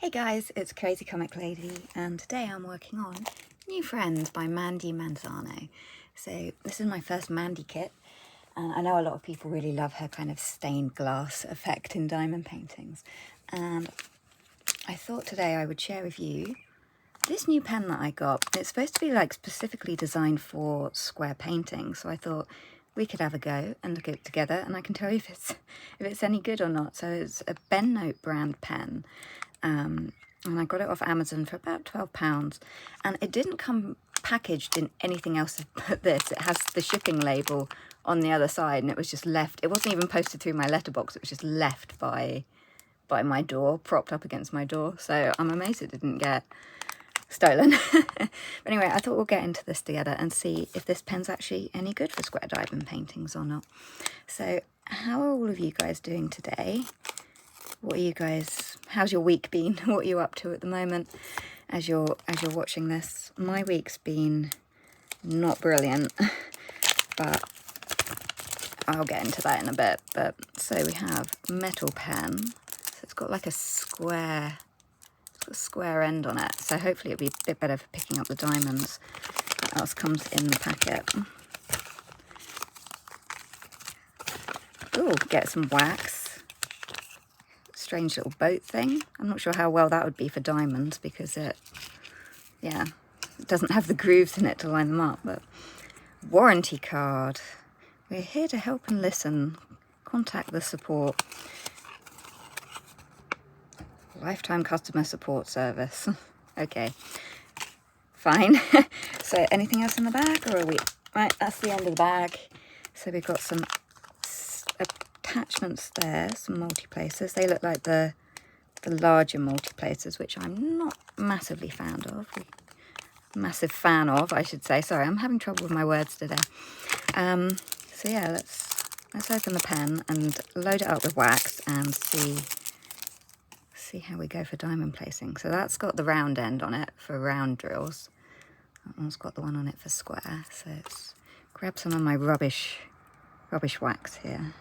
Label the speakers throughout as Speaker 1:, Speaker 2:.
Speaker 1: Hey guys, it's Crazy Comic Lady, and today I'm working on New Friends by Mandy Manzano. So this is my first Mandy kit, and I know a lot of people really love her kind of stained glass effect in diamond paintings. And I thought today I would share with you this new pen that I got. It's supposed to be like specifically designed for square painting, so I thought we could have a go and look at it together, and I can tell you if it's any good or not. So it's a Ben Note brand pen. And I got it off Amazon for about £12, and it didn't come packaged in anything else but this. It has the shipping label on the other side, and it was just left. It wasn't even posted through my letterbox. It was just left by my door, propped up against my door. So I'm amazed it didn't get stolen. But anyway, I thought we'll get into this together and see if this pen's actually any good for square diamond paintings or not. So how are all of you guys doing today? What are you guys, how's your week been? What are you up to at the moment as you're watching this? My week's been not brilliant, but I'll get into that in a bit. But so we have metal pen. So it's got like a square end on it. So hopefully it'll be a bit better for picking up the diamonds. What else comes in the packet? Ooh, get some wax. Strange little boat thing. I'm not sure how well that would be for diamonds because it doesn't have the grooves in it to line them up. But warranty card. We're here to help and listen. Contact the support. Lifetime customer support service. Okay, fine. So anything else in the bag, or are we right? That's the end of the bag. So we've got some attachments there, some multi-placers. They look like the larger multi-placers, which I'm not massively fan of. I should say. Sorry, I'm having trouble with my words today. So yeah, let's open the pen and load it up with wax and see how we go for diamond placing. So that's got the round end on it for round drills. That one's got the one on it for square. So let's grab some of my rubbish wax here.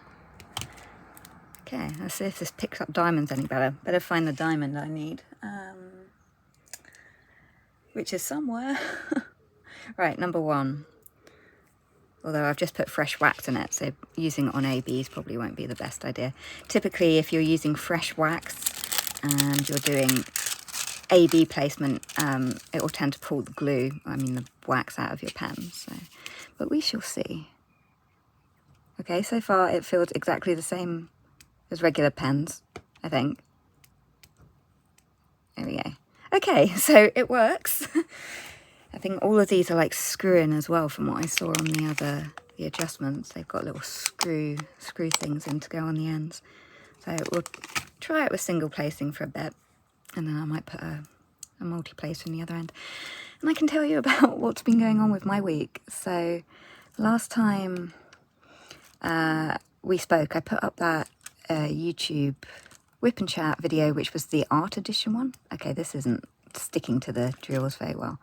Speaker 1: Okay, let's see if this picks up diamonds any better. Better find the diamond I need, which is somewhere. Right, number one. Although I've just put fresh wax in it, so using it on ABs probably won't be the best idea. Typically, if you're using fresh wax and you're doing AB placement, it will tend to pull the glue, the wax out of your pen. So, but we shall see. Okay, so far it feels exactly the same as regular pens, I think. There we go. Okay, so it works. I think all of these are like screw-in as well from what I saw on the adjustments. They've got little screw things in to go on the ends. So we'll try it with single placing for a bit, and then I might put a multi-placer in the other end. And I can tell you about what's been going on with my week. So last time we spoke, I put up that YouTube whip and chat video, which was the art edition one. Okay, this isn't sticking to the drills very well.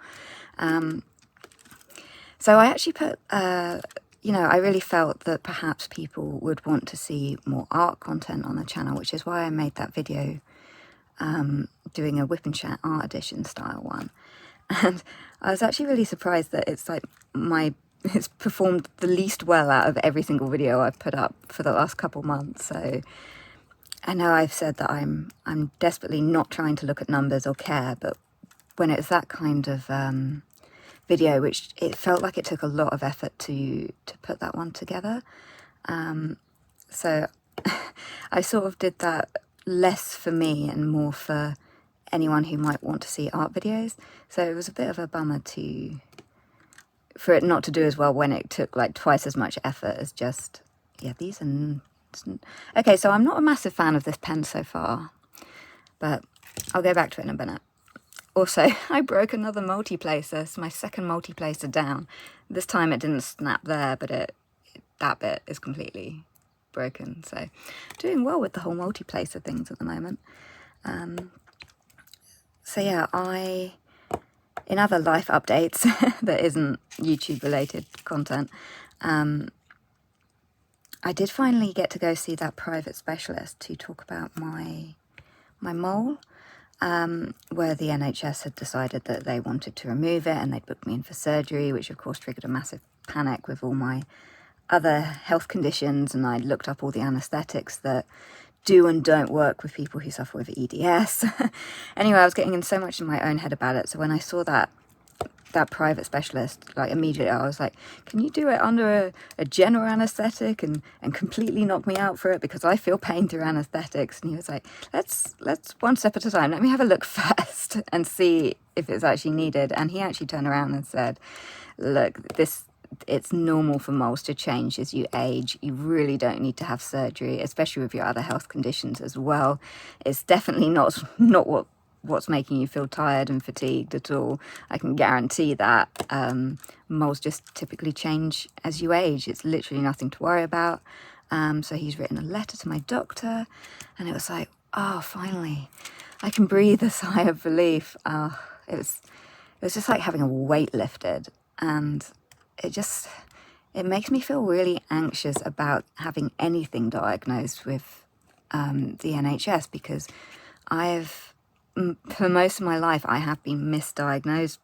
Speaker 1: So I actually put, I really felt that perhaps people would want to see more art content on the channel, which is why I made that video doing a whip and chat art edition style one. And I was actually really surprised that it's like it's performed the least well out of every single video I've put up for the last couple months. So I know I've said that I'm desperately not trying to look at numbers or care, but when it's that kind of video, which it felt like it took a lot of effort to put that one together. So I sort of did that less for me and more for anyone who might want to see art videos. So it was a bit of a bummer for it not to do as well when it took like twice as much effort as just, these are... Okay, so I'm not a massive fan of this pen so far, but I'll go back to it in a minute. Also, I broke another multi-placer. It's my second multi-placer down. This time it didn't snap there, but that bit is completely broken. So doing well with the whole multi-placer things at the moment. So yeah, in other life updates that isn't YouTube related content, I did finally get to go see that private specialist to talk about my mole. where the NHS had decided that they wanted to remove it, and they'd booked me in for surgery, which of course triggered a massive panic with all my other health conditions. And I looked up all the anaesthetics that do and don't work with people who suffer with EDS. Anyway, I was getting in so much in my own head about it. So when I saw that private specialist, like immediately I was like, can you do it under a general anaesthetic and completely knock me out for it, because I feel pain through anaesthetics. And he was like, let's one step at a time, let me have a look first and see if it's actually needed. And he actually turned around and said, look, it's normal for moles to change as you age. You really don't need to have surgery, especially with your other health conditions as well. It's definitely not what's making you feel tired and fatigued at all. I can guarantee that. Moles just typically change as you age. It's literally nothing to worry about. So he's written a letter to my doctor, and it was like, oh, finally, I can breathe a sigh of relief. It was just like having a weight lifted, and it makes me feel really anxious about having anything diagnosed with the NHS, because for most of my life, I have been misdiagnosed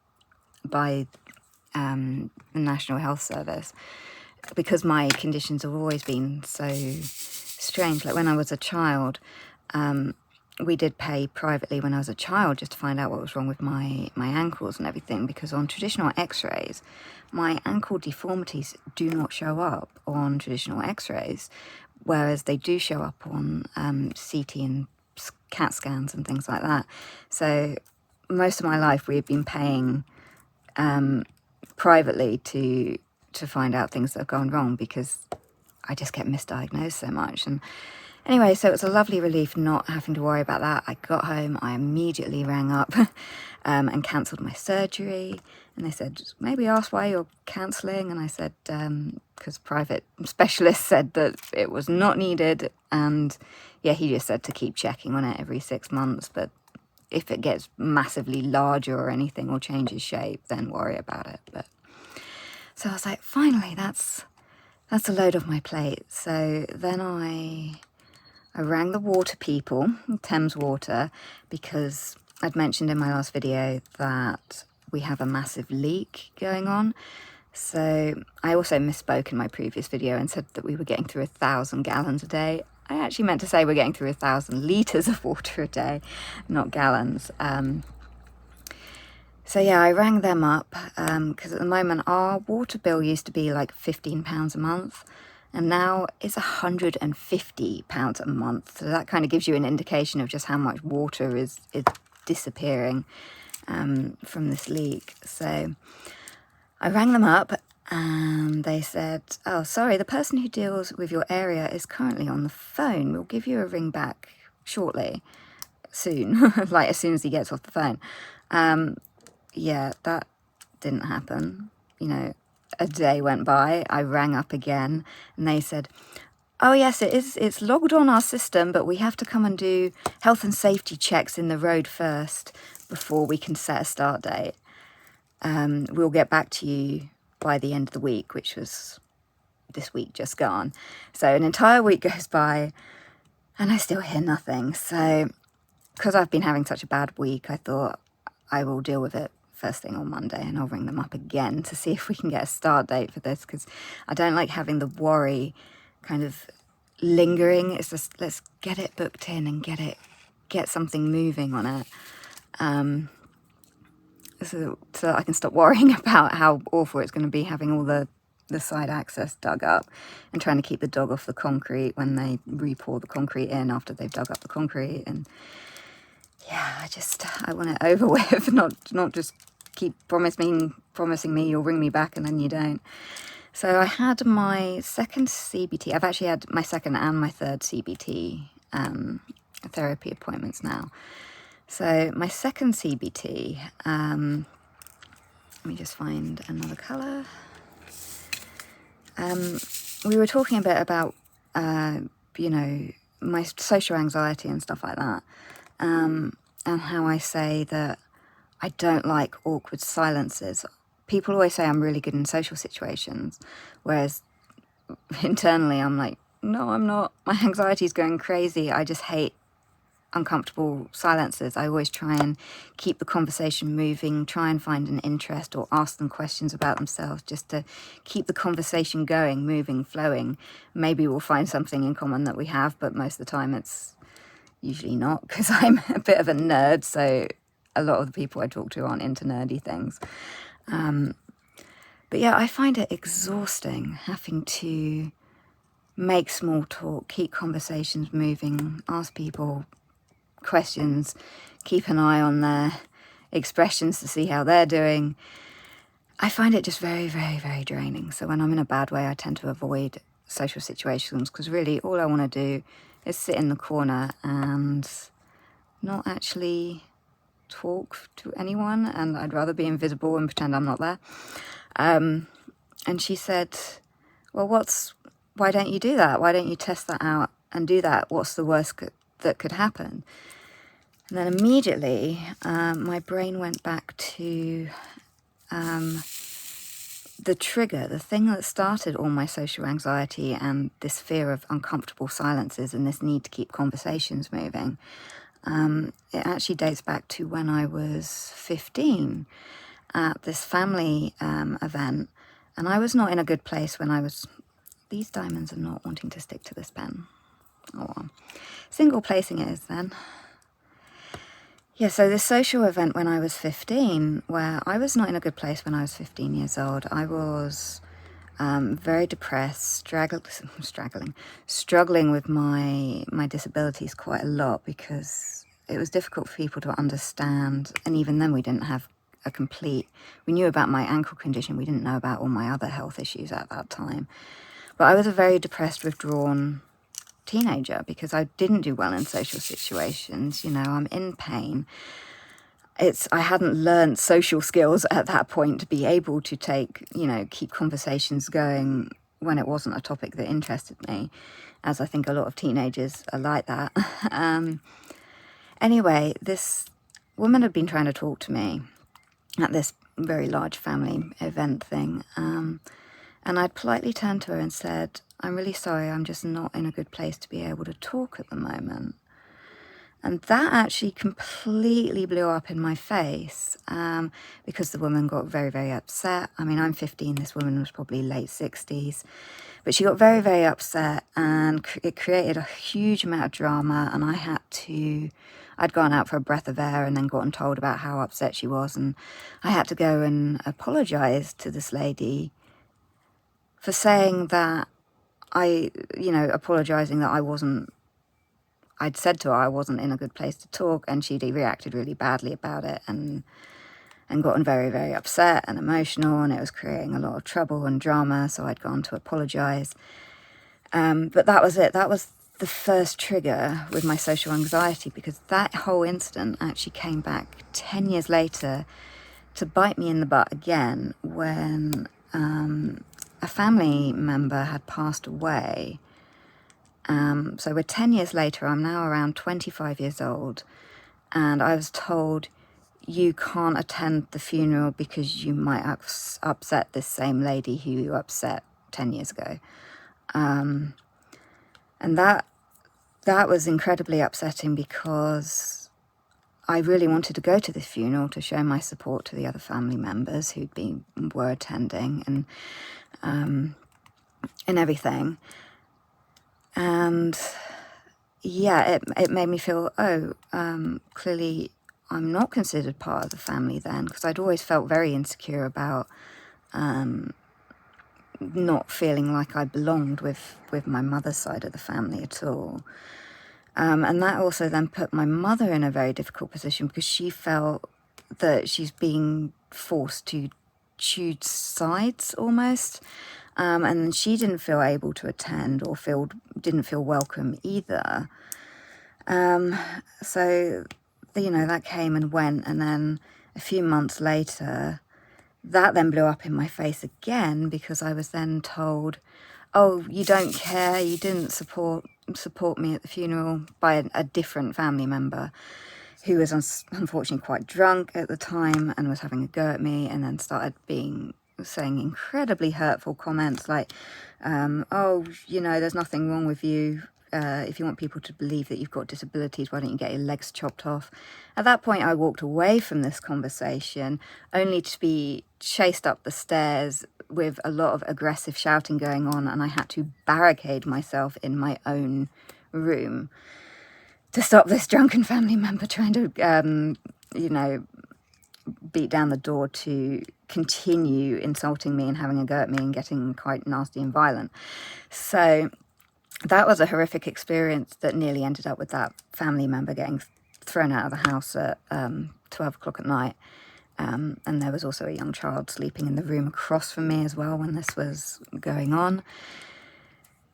Speaker 1: by the National Health Service, because my conditions have always been so strange. Like when I was a child, we did pay privately when I was a child just to find out what was wrong with my ankles and everything, because on traditional x-rays, my ankle deformities do not show up on traditional x-rays, whereas they do show up on CT and CAT scans and things like that. So most of my life we've been paying privately to find out things that have gone wrong, because I just get misdiagnosed so much. And anyway, so it was a lovely relief not having to worry about that. I got home, I immediately rang up and cancelled my surgery. And they said, maybe ask why you're cancelling. And I said, because private specialist said that it was not needed. And yeah, he just said to keep checking on it every 6 months. But if it gets massively larger or anything or changes shape, then worry about it. But so I was like, finally, that's a load off my plate. So then I rang the water people, Thames Water, because I'd mentioned in my last video that we have a massive leak going on. So I also misspoke in my previous video and said that we were getting through 1,000 gallons a day. I actually meant to say we're getting through 1,000 litres of water a day, not gallons. So yeah, I rang them up because at the moment our water bill used to be like £15 a month, and now it's £150 a month. So that kind of gives you an indication of just how much water is disappearing from this leak. So I rang them up and they said, oh, sorry, the person who deals with your area is currently on the phone. We'll give you a ring back shortly, soon, like as soon as he gets off the phone. Yeah, that didn't happen. You know, a day went by, I rang up again and they said, oh yes, it's logged on our system, but we have to come and do health and safety checks in the road first before we can set a start date. We'll get back to you by the end of the week, which was this week just gone. So an entire week goes by and I still hear nothing. So because I've been having such a bad week, I thought I will deal with it first thing on Monday, and I'll ring them up again to see if we can get a start date for this, because I don't like having the worry kind of lingering. It's just, let's get it booked in and get something moving on it, so I can stop worrying about how awful it's going to be having all the side access dug up and trying to keep the dog off the concrete when they re-pour the concrete in after they've dug up the concrete. And yeah, I want it over with, not just keep promising me you'll ring me back and then you don't. So I had my second CBT. I've actually had my second and my third CBT therapy appointments now. So my second CBT, let me just find another colour. We were talking a bit about, you know, my social anxiety and stuff like that. And how I say that I don't like awkward silences. People always say I'm really good in social situations, whereas internally I'm like, no, I'm not. My anxiety is going crazy. I just hate uncomfortable silences, I always try and keep the conversation moving, try and find an interest or ask them questions about themselves, just to keep the conversation going, moving, flowing. Maybe we'll find something in common that we have, but most of the time it's usually not, because I'm a bit of a nerd, so a lot of the people I talk to aren't into nerdy things. But yeah, I find it exhausting having to make small talk, keep conversations moving, ask people questions, keep an eye on their expressions to see how they're doing. I find it just very, very, very draining. So when I'm in a bad way, I tend to avoid social situations, because really all I want to do is sit in the corner and not actually talk to anyone, and I'd rather be invisible and pretend I'm not there. And she said, well, why don't you do that? Why don't you test that out and do that? What's the worst that could happen? And then immediately my brain went back to the trigger, the thing that started all my social anxiety and this fear of uncomfortable silences and this need to keep conversations moving. It actually dates back to when I was 15 at this family event, and I was not in a good place when I was... These diamonds are not wanting to stick to this pen. Oh well. Single placing it is then. Yeah, so this social event when I was 15, where I was not in a good place when I was 15 years old. I was very depressed, struggling with my disabilities quite a lot, because it was difficult for people to understand. And even then we didn't have a complete... We knew about my ankle condition. We didn't know about all my other health issues at that time. But I was a very depressed, withdrawn teenager because I didn't do well in social situations. You know, I'm in pain. I hadn't learned social skills at that point to be able to keep conversations going when it wasn't a topic that interested me, as I think a lot of teenagers are like that. Anyway, this woman had been trying to talk to me at this very large family event thing. And I'd politely turned to her and said, I'm really sorry, I'm just not in a good place to be able to talk at the moment. And that actually completely blew up in my face, because the woman got very, very upset. I mean, I'm 15, this woman was probably late 60s. But she got very, very upset, and it created a huge amount of drama. And I'd gone out for a breath of air and then gotten told about how upset she was. And I had to go and apologise to this lady for saying that apologising that I'd said to her I wasn't in a good place to talk, and she'd reacted really badly about it and gotten very, very upset and emotional, and it was creating a lot of trouble and drama, so I'd gone to apologise. But that was it. That was the first trigger with my social anxiety, because that whole incident actually came back 10 years later to bite me in the butt again when a family member had passed away. So we're 10 years later, I'm now around 25 years old, and I was told, you can't attend the funeral because you might upset this same lady who you upset 10 years ago. And that was incredibly upsetting, because I really wanted to go to this funeral to show my support to the other family members were attending and everything. And yeah, it made me feel, clearly I'm not considered part of the family then, because I'd always felt very insecure about not feeling like I belonged with my mother's side of the family at all. And that also then put my mother in a very difficult position, because she felt that she's being forced to choose sides almost. And she didn't feel able to attend or didn't feel welcome either. So, that came and went. And then a few months later, that then blew up in my face again, because I was then told, oh, you don't care, you didn't support me at the funeral, by a different family member who was unfortunately quite drunk at the time and was having a go at me, and then started saying incredibly hurtful comments like, there's nothing wrong with you if you want people to believe that you've got disabilities, why don't you get your legs chopped off? At that point, I walked away from this conversation, only to be chased up the stairs with a lot of aggressive shouting going on, and I had to barricade myself in my own room to stop this drunken family member trying to, beat down the door to continue insulting me and having a go at me and getting quite nasty and violent. So that was a horrific experience that nearly ended up with that family member getting thrown out of the house at 12 o'clock at night. And there was also a young child sleeping in the room across from me as well when this was going on.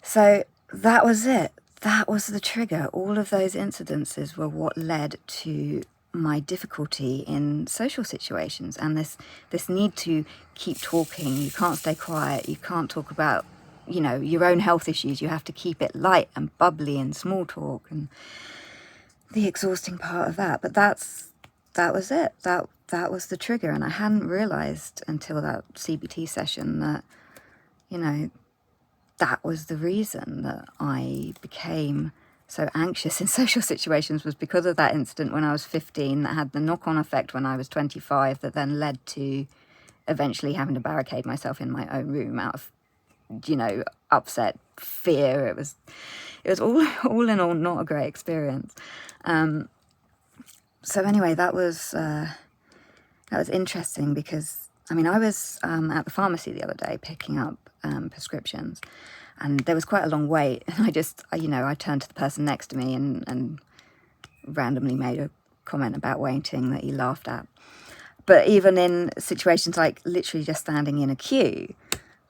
Speaker 1: So that was it. That was the trigger. All of those incidences were what led to my difficulty in social situations, and this need to keep talking. You can't stay quiet. You can't talk about, your own health issues. You have to keep it light and bubbly and small talk, and the exhausting part of that. But that was it. That was the trigger, and I hadn't realized until that CBT session that, that was the reason that I became so anxious in social situations, was because of that incident when I was 15 that had the knock-on effect when I was 25 that then led to eventually having to barricade myself in my own room out of, upset, fear. It was all in all not a great experience. So anyway, that was interesting because, I was at the pharmacy the other day picking up prescriptions, and there was quite a long wait, and I turned to the person next to me and randomly made a comment about waiting that he laughed at. But even in situations like literally just standing in a queue,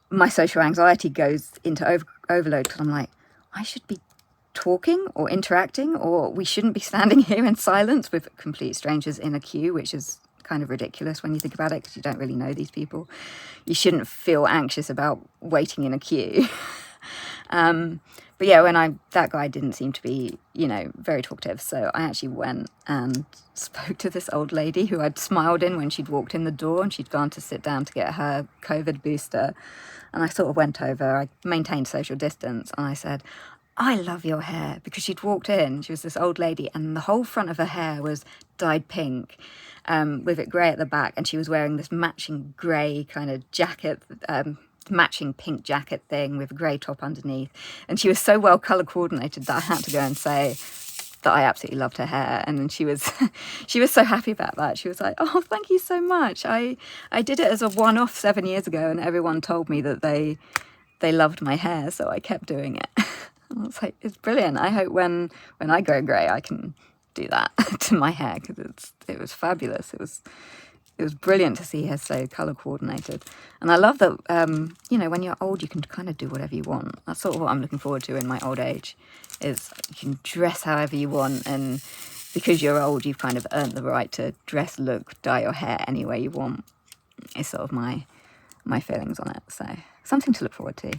Speaker 1: my social anxiety goes into overload, because I'm like, I should be talking or interacting, or we shouldn't be standing here in silence with complete strangers in a queue, which is kind of ridiculous when you think about it, because you don't really know these people. You shouldn't feel anxious about waiting in a queue. But yeah, that guy didn't seem to be, very talkative. So I actually went and spoke to this old lady who I'd smiled in when she'd walked in the door, and she'd gone to sit down to get her COVID booster. And I sort of went over, I maintained social distance, and I said, I love your hair, because she'd walked in, she was this old lady, and the whole front of her hair was dyed pink, with it grey at the back, and she was wearing this matching grey kind of jacket, matching pink jacket thing with a grey top underneath, and she was so well colour coordinated that I had to go and say that I absolutely loved her hair. And then she was so happy about that. She was like, oh, thank you so much. I did it as a one-off 7 years ago, and everyone told me that they loved my hair, so I kept doing it. I was like, it's brilliant. I hope when I go grey I can do that to my hair, because it was fabulous. It was brilliant to see her so colour coordinated. And I love that, when you're old, you can kind of do whatever you want. That's sort of what I'm looking forward to in my old age, is you can dress however you want, and because you're old, you've kind of earned the right to dress, look, dye your hair any way you want. It's sort of my feelings on it. So something to look forward to.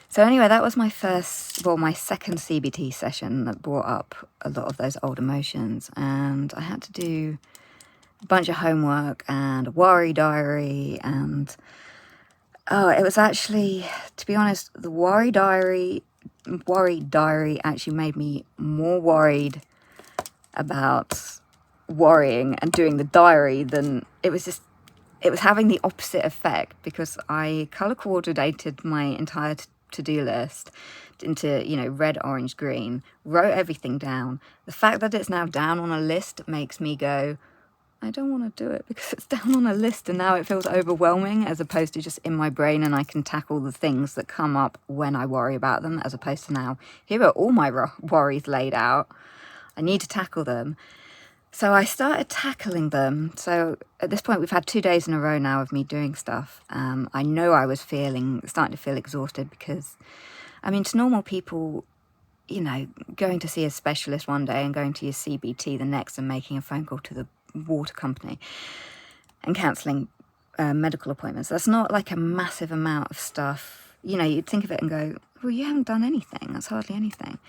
Speaker 1: So anyway, that was my second CBT session that brought up a lot of those old emotions, and I had to do a bunch of homework and a worry diary, and it was actually, to be honest, the worry diary actually made me more worried about worrying and doing the diary than it was having the opposite effect, because I colour coordinated my entire to-do list into, red, orange, green, wrote everything down. The fact that it's now down on a list makes me go, I don't want to do it because it's down on a list, and now it feels overwhelming, as opposed to just in my brain, and I can tackle the things that come up when I worry about them, as opposed to now, here are all my worries laid out. I need to tackle them. So I started tackling them. So at this point, we've had 2 days in a row now of me doing stuff. I know I was starting to feel exhausted, because, to normal people, going to see a specialist one day and going to your CBT the next and making a phone call to the water company and cancelling medical appointments, that's not like a massive amount of stuff. You'd think of it and go, well, you haven't done anything. That's hardly anything.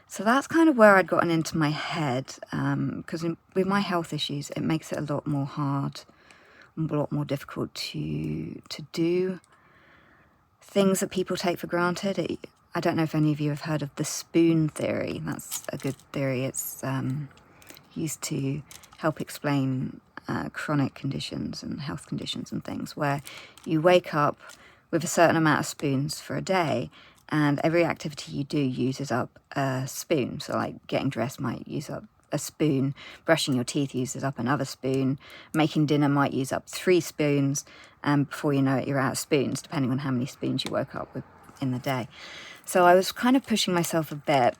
Speaker 1: So that's kind of where I'd gotten into my head, because with my health issues, it makes it a lot more hard, a lot more difficult to do things that people take for granted. I don't know if any of you have heard of the spoon theory. That's a good theory. It's used to help explain chronic conditions and health conditions and things, where you wake up with a certain amount of spoons for a day, and every activity you do uses up a spoon. So like getting dressed might use up a spoon, brushing your teeth uses up another spoon, making dinner might use up 3 spoons, and before you know it, you're out of spoons, depending on how many spoons you woke up with in the day. So I was kind of pushing myself a bit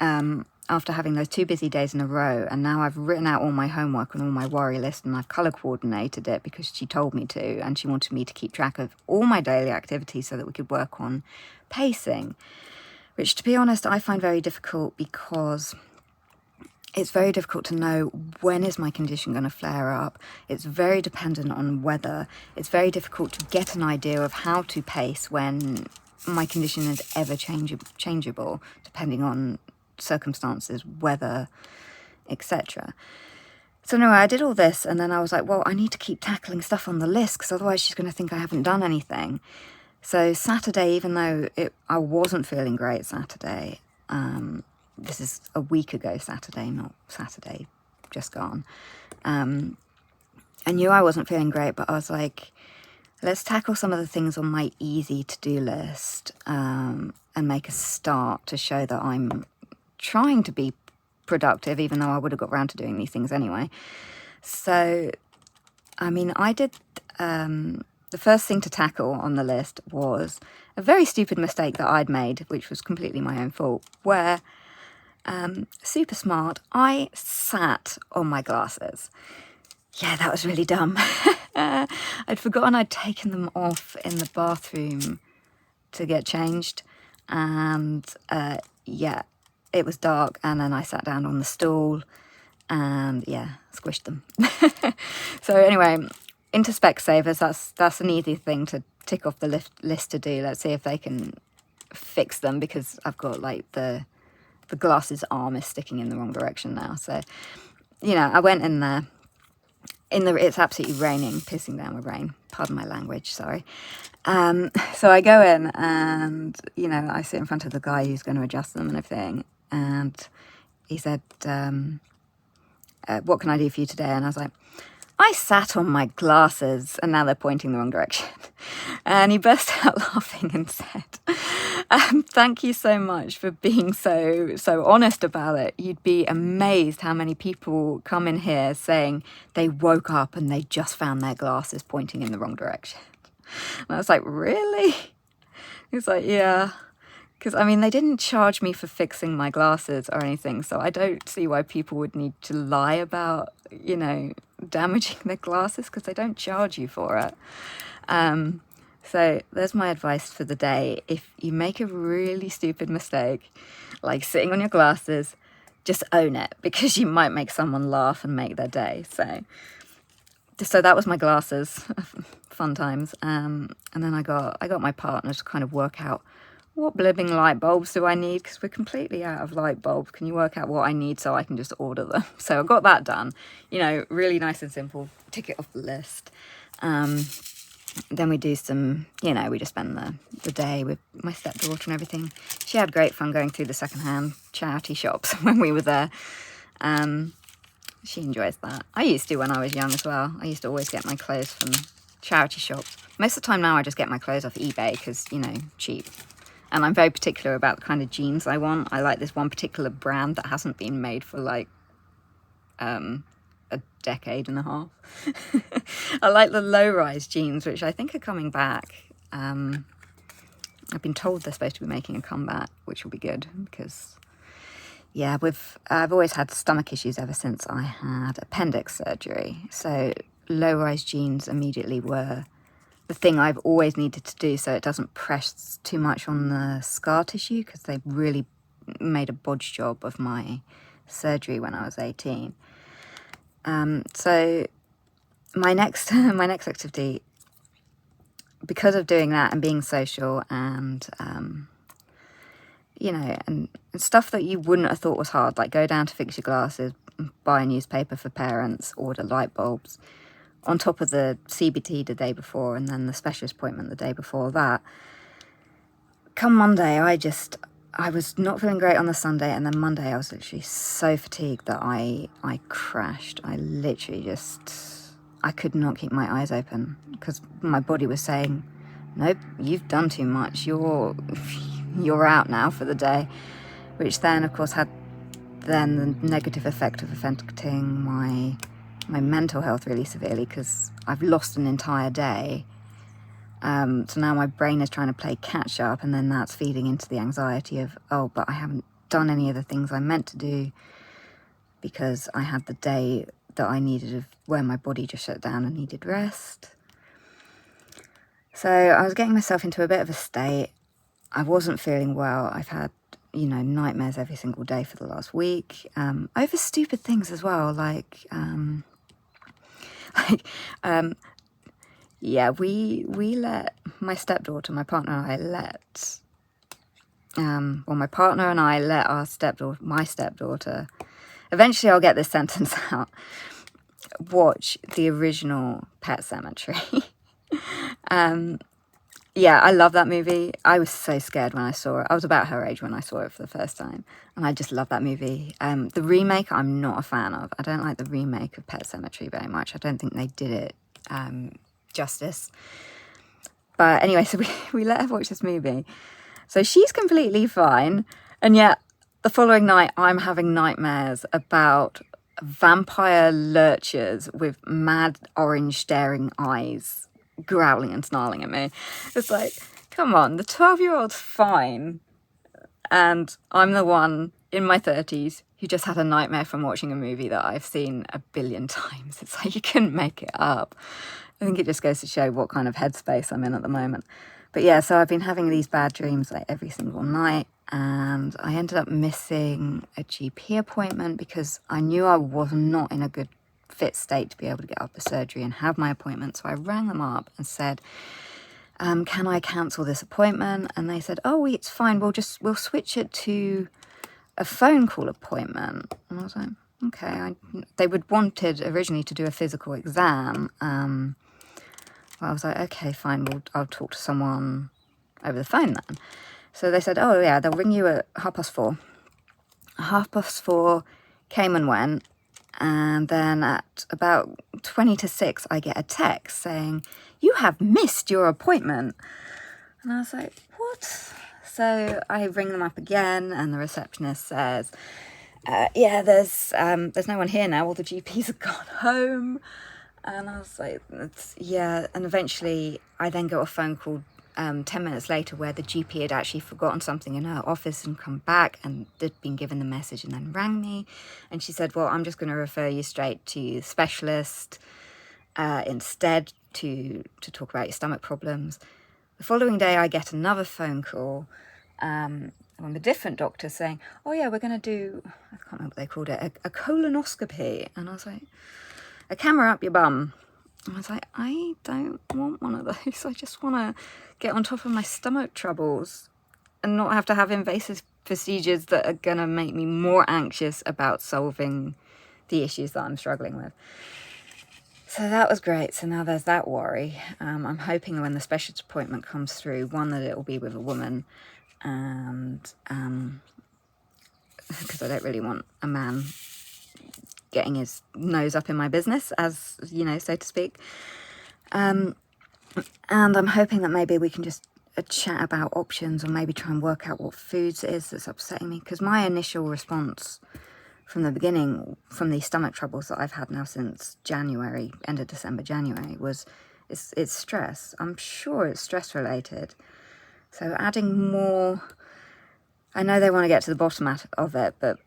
Speaker 1: after having those 2 busy days in a row, and now I've written out all my homework and all my worry list, and I've colour coordinated it because she told me to, and she wanted me to keep track of all my daily activities so that we could work on pacing, which, to be honest, I find very difficult because it's very difficult to know when is my condition going to flare up. It's very dependent on weather. It's very difficult to get an idea of how to pace when my condition is ever changeable, depending on circumstances, weather, etc. So anyway, I did all this, and then I was like, well, I need to keep tackling stuff on the list because otherwise she's going to think I haven't done anything. So Saturday, even though I wasn't feeling great Saturday, this is a week ago Saturday, not Saturday just gone, I knew I wasn't feeling great, but I was like, let's tackle some of the things on my easy to-do list and make a start to show that I'm trying to be productive, even though I would have got around to doing these things anyway. So, I mean, I did, the first thing to tackle on the list was a very stupid mistake that I'd made, which was completely my own fault, where, super smart, I sat on my glasses. Yeah, that was really dumb. I'd forgotten I'd taken them off in the bathroom to get changed, and yeah, it was dark, and then I sat down on the stool and yeah, squished them. So anyway, into Specsavers, that's an easy thing to tick off the list to do. Let's see if they can fix them, because I've got like the glasses arm is sticking in the wrong direction now. So, you know, I went in there. It's absolutely raining, pissing down with rain. Pardon my language, sorry. So I go in and, you know, I sit in front of the guy who's going to adjust them and everything. And he said, what can I do for you today? And I was like, I sat on my glasses, and now they're pointing the wrong direction. And he burst out laughing and said, thank you so much for being so honest about it. You'd be amazed how many people come in here saying they woke up and they just found their glasses pointing in the wrong direction. And I was like, really? He's like, yeah. Because, I mean, they didn't charge me for fixing my glasses or anything, so I don't see why people would need to lie about, you know, damaging their glasses, because they don't charge you for it. So there's my advice for the day. If you make a really stupid mistake, like sitting on your glasses, just own it, because you might make someone laugh and make their day. So that was my glasses. Fun times. And then I got my partner to kind of work out, what blibbing light bulbs do I need? Because we're completely out of light bulbs. Can you work out what I need so I can just order them? So I got that done. You know, really nice and simple. Tick it off the list. Then we do some, you know, we just spend the day with my stepdaughter and everything. She had great fun going through the secondhand charity shops when we were there. She enjoys that. I used to when I was young as well. I used to always get my clothes from charity shops. Most of the time now I just get my clothes off eBay because, you know, cheap. And I'm very particular about the kind of jeans I want. I like this one particular brand that hasn't been made for like a decade and a half. I like the low-rise jeans, which I think are coming back. I've been told they're supposed to be making a comeback, which will be good because, yeah, I've always had stomach issues ever since I had appendix surgery. So low-rise jeans immediately were the thing I've always needed to do, so it doesn't press too much on the scar tissue, because they really made a bodge job of my surgery when I was 18. So my next activity, because of doing that and being social and you know, and stuff that you wouldn't have thought was hard, like go down to fix your glasses, buy a newspaper for parents, order light bulbs, on top of the CBT the day before and then the specialist appointment the day before that, come Monday, I was not feeling great on the Sunday, and then Monday I was literally so fatigued that I crashed. I literally I could not keep my eyes open because my body was saying, nope, you've done too much. You're out now for the day, which then, of course, had then the negative effect of affecting my mental health really severely because I've lost an entire day. So now my brain is trying to play catch up, and then that's feeding into the anxiety of, oh, but I haven't done any of the things I meant to do because I had the day that I needed where my body just shut down and needed rest. So I was getting myself into a bit of a state. I wasn't feeling well. I've had, nightmares every single day for the last week, over stupid things as well, yeah, we let my stepdaughter, my partner and I let, my partner and I let my stepdaughter, eventually I'll get this sentence out, watch the original Pet Sematary. Yeah, I love that movie. I was so scared when I saw it. I was about her age when I saw it for the first time, and I just love that movie. The remake, I'm not a fan of. I don't like the remake of Pet Sematary very much. I don't think they did it justice. But anyway, so we let her watch this movie. So she's completely fine, and yet the following night I'm having nightmares about vampire lurchers with mad orange staring eyes growling and snarling at me. It's like, come on, the 12-year-old's fine, and I'm the one in my 30s who just had a nightmare from watching a movie that I've seen a billion times. It's like, you couldn't make it up. I think it just goes to show what kind of headspace I'm in at the moment. But yeah, so I've been having these bad dreams like every single night, and I ended up missing a GP appointment because I knew I was not in a good fit state to be able to get up for surgery and have my appointment. So I rang them up and said, can I cancel this appointment? And they said, oh, it's fine, we'll switch it to a phone call appointment. And I was like, okay. They wanted originally to do a physical exam. I was like, okay, fine, I'll talk to someone over the phone then. So they said, oh yeah, they'll ring you at 4:30. 4:30 came and went. And then at about 20 to 6, I get a text saying, you have missed your appointment. And I was like, what? So I ring them up again, and the receptionist says, yeah, there's no one here now. All the GPs have gone home. And I was like, yeah. And eventually I then got a phone call 10 minutes later where the GP had actually forgotten something in her office and come back, and they'd been given the message and then rang me. And she said, well, I'm just going to refer you straight to specialist instead to talk about your stomach problems. The following day, I get another phone call from a different doctor saying, oh yeah, we're going to do, I can't remember what they called it, a colonoscopy. And I was like, a camera up your bum. And I was like, I don't want one of those. I just want to get on top of my stomach troubles and not have to have invasive procedures that are going to make me more anxious about solving the issues that I'm struggling with. So that was great. So now there's that worry. I'm hoping when the specialist appointment comes through, one, that it will be with a woman, and because I don't really want a man getting his nose up in my business, as you know, so to speak. And I'm hoping that maybe we can just chat about options, or maybe try and work out what foods it is that's upsetting me. Because my initial response from the beginning, from these stomach troubles that I've had now since January, end of December, January, was it's stress. I'm sure it's stress related. So adding more, I know they want to get to the bottom of it, but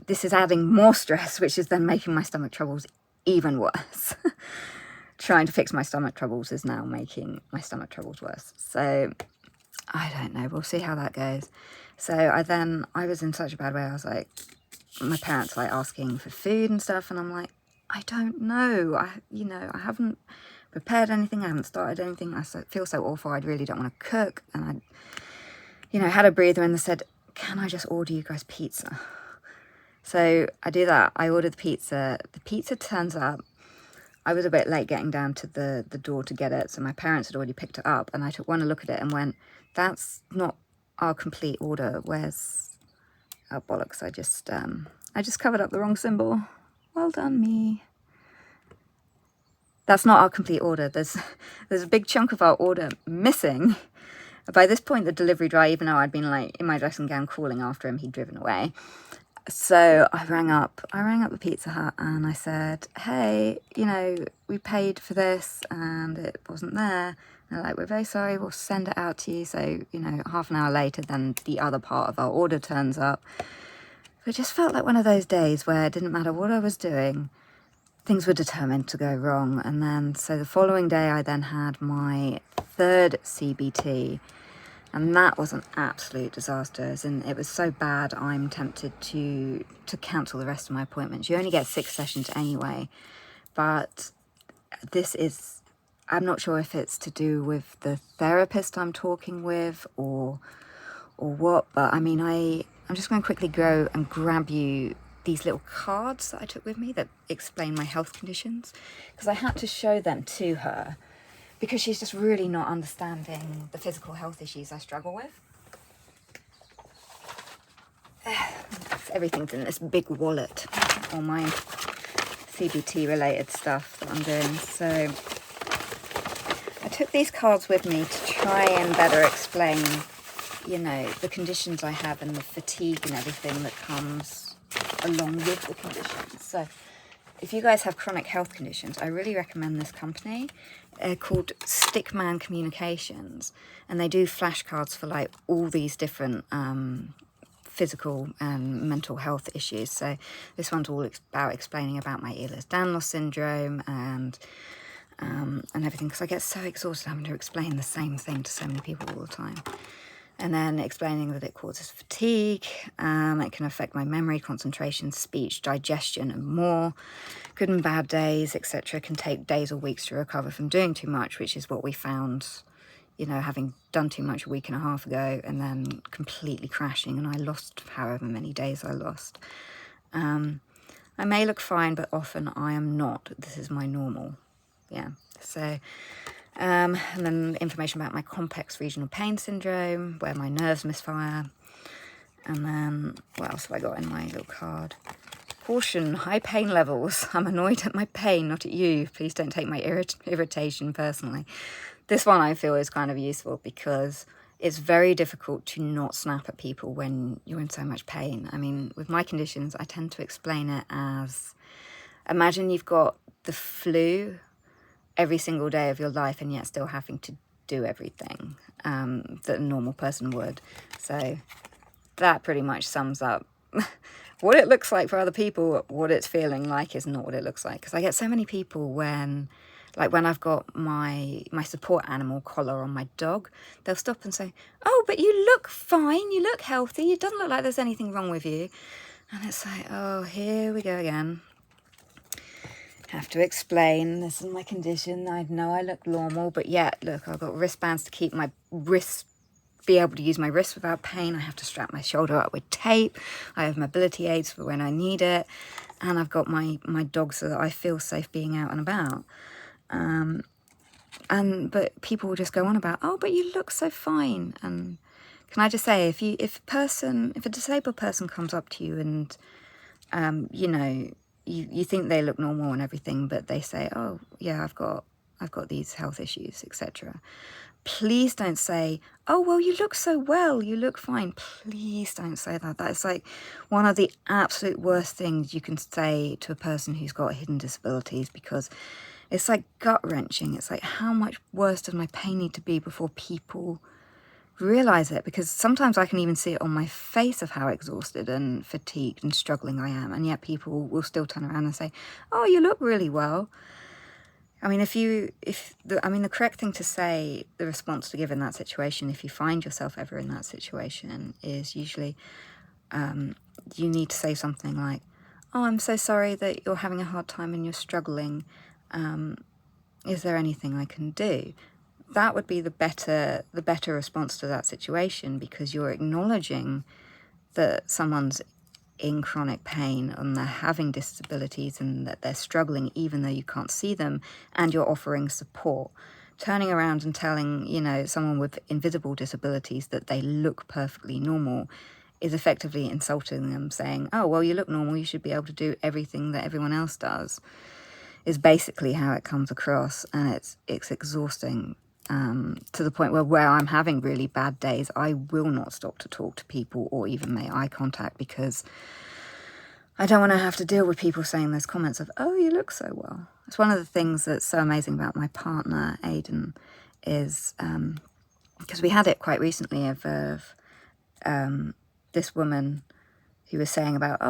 Speaker 1: this is adding more stress, which is then making my stomach troubles even worse. Trying to fix my stomach troubles is now making my stomach troubles worse. So I don't know. We'll see how that goes. So I was in such a bad way. I was like, my parents like asking for food and stuff, and I'm like, I don't know. I haven't prepared anything. I haven't started anything. I feel so awful. I really don't want to cook. And I, had a breather, and they said, can I just order you guys pizza? So I do that. I order the pizza. The pizza turns up. I was a bit late getting down to the door to get it, so my parents had already picked it up, and I took one look at it and went, that's not our complete order. Where's our bollocks? I just covered up the wrong symbol. Well done, me. That's not our complete order. There's a big chunk of our order missing. By this point, the delivery driver, even though I'd been like in my dressing gown calling after him, he'd driven away. So I rang up the Pizza Hut and I said, hey, you know, we paid for this and it wasn't there. And they're like, we're very sorry, we'll send it out to you. So, you know, half an hour later, then the other part of our order turns up. It just felt like one of those days where it didn't matter what I was doing, things were determined to go wrong. And then, so the following day, I then had my third CBT. And that was an absolute disaster, as in it was so bad I'm tempted to cancel the rest of my appointments. You only get 6 sessions anyway, but this is, I'm not sure if it's to do with the therapist I'm talking with or what, but I mean, I'm just going to quickly go and grab you these little cards that I took with me that explain my health conditions, because I had to show them to her, because she's just really not understanding the physical health issues I struggle with. Everything's in this big wallet, all my CBT related stuff that I'm doing. So I took these cards with me to try and better explain, you know, the conditions I have and the fatigue and everything that comes along with the conditions. So if you guys have chronic health conditions, I really recommend this company. They're called Stickman Communications, and they do flashcards for like all these different physical and mental health issues. So this one's all about explaining about my Ehlers-Danlos syndrome and everything, because I get so exhausted having to explain the same thing to so many people all the time. And then explaining that it causes fatigue, it can affect my memory, concentration, speech, digestion, and more. Good and bad days, etc. can take days or weeks to recover from doing too much, which is what we found, you know, having done too much a week and a half ago and then completely crashing, and I lost however many days I lost. I may look fine, but often I am not. This is my normal. Yeah, so... and then information about my complex regional pain syndrome, where my nerves misfire. And then, what else have I got in my little card? Caution, high pain levels. I'm annoyed at my pain, not at you. Please don't take my irritation personally. This one I feel is kind of useful because it's very difficult to not snap at people when you're in so much pain. I mean, with my conditions, I tend to explain it as, imagine you've got the flu every single day of your life and yet still having to do everything that a normal person would. So that pretty much sums up what it looks like for other people. What it's feeling like is not what it looks like, because I get so many people when I've got my support animal collar on my dog, they'll stop and say, oh, but you look fine, you look healthy, it doesn't look like there's anything wrong with you. And it's like, oh, here we go again. Have to explain, this is my condition. I know I look normal, but yet, look, I've got wristbands to keep my wrists, be able to use my wrists without pain. I have to strap my shoulder up with tape. I have mobility aids for when I need it. And I've got my dog so that I feel safe being out and about. But people will just go on about, oh, but you look so fine. And can I just say, if a disabled person comes up to you and, you know, you think they look normal and everything, but they say, oh yeah, I've got these health issues, etc. Please don't say, oh, well, you look so well, you look fine. Please don't say that. That's like one of the absolute worst things you can say to a person who's got hidden disabilities, because it's like gut-wrenching. It's like, how much worse does my pain need to be before people realize it? Because sometimes I can even see it on my face of how exhausted and fatigued and struggling I am, and yet people will still turn around and say, oh, you look really well. I mean, the correct thing to say, the response to give in that situation, if you find yourself ever in that situation, is usually you need to say something like, oh, I'm so sorry that you're having a hard time and you're struggling. Is there anything I can do? That would be the better response to that situation, because you're acknowledging that someone's in chronic pain and they're having disabilities and that they're struggling even though you can't see them, and you're offering support. turning around and telling, you know, someone with invisible disabilities that they look perfectly normal is effectively insulting them, saying, oh, well, you look normal, you should be able to do everything that everyone else does, is basically how it comes across. And it's exhausting, to the point where I'm having really bad days, I will not stop to talk to people or even make eye contact, because I don't want to have to deal with people saying those comments of, oh, you look so well. It's one of the things that's so amazing about my partner, Aidan, is because we had it quite recently of this woman who was saying about,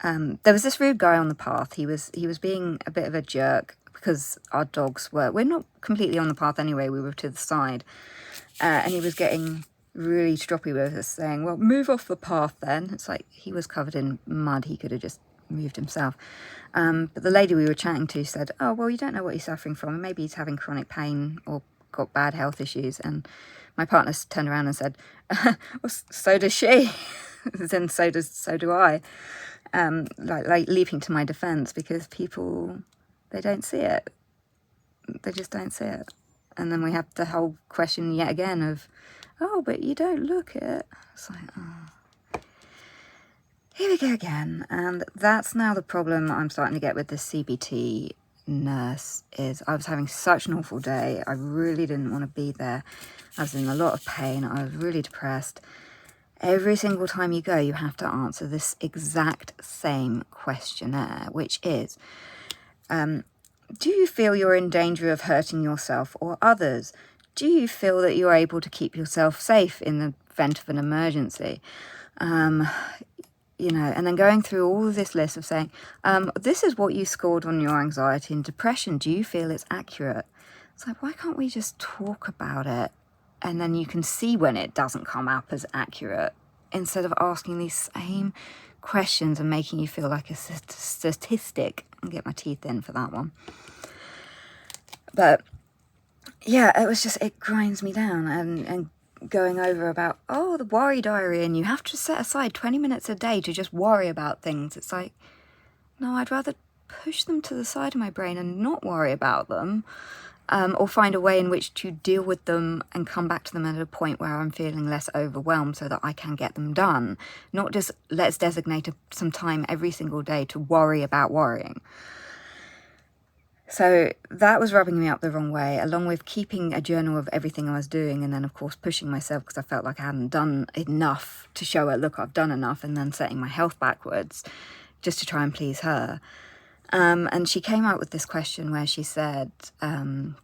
Speaker 1: there was this rude guy on the path. He was being a bit of a jerk because our dogs we're not completely on the path anyway, we were to the side, and he was getting really stroppy with us, saying, well, move off the path then. It's like he was covered in mud, he could have just moved himself. But the lady we were chatting to said, oh, well, you don't know what he's suffering from, maybe he's having chronic pain or got bad health issues. And my partner turned around and said, well, so does she. Then so do I. Like leaping to my defense, because people, they don't see it. They just don't see it. And then we have the whole question yet again of, oh, but you don't look it. It's like, oh, here we go again. And that's now the problem I'm starting to get with this CBT nurse, is I was having such an awful day. I really didn't want to be there. I was in a lot of pain. I was really depressed. Every single time you go, you have to answer this exact same questionnaire, which is, do you feel you're in danger of hurting yourself or others? Do you feel that you're able to keep yourself safe in the event of an emergency? You know, and then going through all of this list of saying, this is what you scored on your anxiety and depression. Do you feel it's accurate? It's like, why can't we just talk about it? And then you can see when it doesn't come up as accurate, instead of asking these same questions and making you feel like a statistic. I'll get my teeth in for that one. But yeah, it was just, it grinds me down. And going over about, oh, the worry diary, and you have to set aside 20 minutes a day to just worry about things. It's like, no, I'd rather push them to the side of my brain and not worry about them, or find a way in which to deal with them and come back to them at a point where I'm feeling less overwhelmed so that I can get them done. Not just let's designate some time every single day to worry about worrying. So that was rubbing me up the wrong way, along with keeping a journal of everything I was doing, and then of course pushing myself because I felt like I hadn't done enough to show her, look, I've done enough, and then setting my health backwards just to try and please her. And she came out with this question where she said, I'm